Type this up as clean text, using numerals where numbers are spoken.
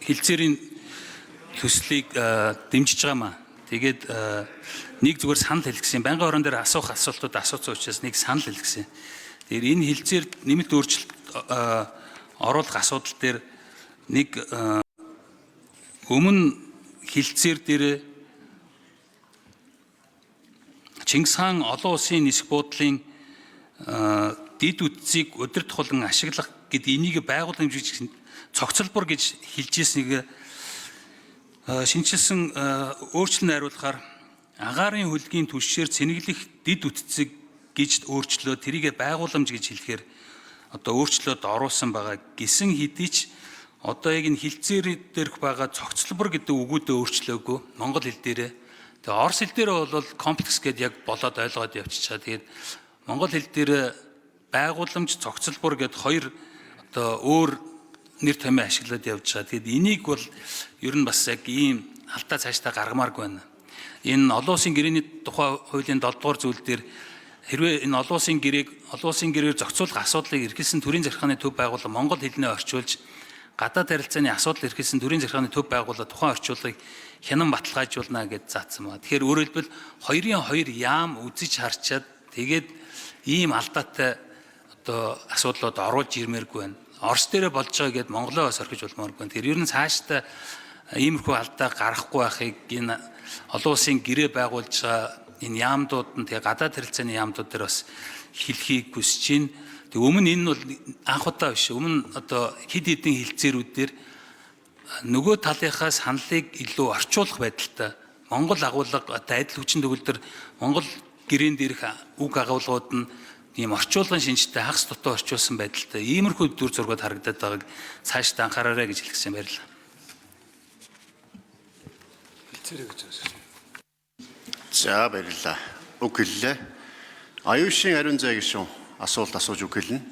хилцээрийн төслийг дэмжиж байгаа маа. Тэгээд нэг зүгээр санал хэлгэсэн. Байнгын хорон дээр асуух асуултууд асуусан учраас нэг санал хэлгэсэн. Тэгэхээр энэ хилцээр нэмэлт өөрчлөлт оруулах асуудал дээр нэг өмнө хилцээр дээр Чингис хаан олон улсын нисэх буудлын дид үтцийг өдөр тутмын ашиглах гэдэг энийг байгууллагын хэмжээч цогцлбор гэж хэлж ирснийг шинжилсэн өөрчлөлт найруулахаар агаарын хөлгийн түвшээр цэнэглэх дид үтцэг гэж өөрчлөө тэрийг байгууламж гэж хэлэхээр одоо өөрчлөлт оруулсан байгаа гэсэн хэдий ч одоо яг энэ хилцээр дээрх байгаа цогцлбор гэдэг үгүүдээ өөрчлөөгүй монгол хэл дээрээ. Тэгээ орос хэл дээр бол комплекс гэдээ яг болоод ойлгоод явчихаа. Тэгээд монгол хэл дээр байгууламж цогцлбор гэдэг хоёр одоо өөр нэр томьёо ашиглаад явж байгаа. Тэгэд энийг бол ер нь бас яг ийм алдаа цаашдаа гаргамааргүй байна. Энэ олон улсын гэрээний тухай хуулийн 7 дугаар зүйл дээр хэрвээ энэ олон улсын гэрээр зохицуулах асуудлыг эрхэлсэн төрийн захиргааны төв байгууллага монгол хэлнээ орчуулж гадаад харилцааны асуудал эрхэлсэн төрийн захиргааны төв байгууллага тухайн орчуулгыг хянан баталгаажуулна гэж заасан ба. Тэгэхээр өөрөөр хэлбэл хоёрын хоёр яам үзэж харчаад тэгээд ийм алдаатай одоо асуудлууд оруулж ирмээргүй байна. Орос дээрээ болж байгаа гэд Монголоо бас орхиж болмооргүй байна. Тэгэхээр ер нь цаашдаа иймэрхүү алдаа гарахгүй байхыг энэ олон улсын гэрээ байгуулж байгаа энэ яамдууд нь тэгээ гадаад харилцааны яамдууд дээр бас хэлхийг хүсэж байна. Тэг өмнө энэ бол анх удаа биш. Өмнө одоо хэд хэдэн хилцээрүүд дээр нөгөө талынхаа саналыг илүү орчуулах байдалтай Монгол агуулга одоо адил хүчин төгөлдөр Монгол гэрээн дээрх үг агуулгууд нь ийм орчуулгын шинжтэй хагас дутуу орчуулсан байдалтай иймэрхүү дүр зургууд харагдаад байгааг цаашдаа анхаараарай гэж хэлсэн баярлалаа. За баярлалаа. Үг хэллээ. Аюушийн ариун зай гишүүн асуулт асууж үг хэлнэ.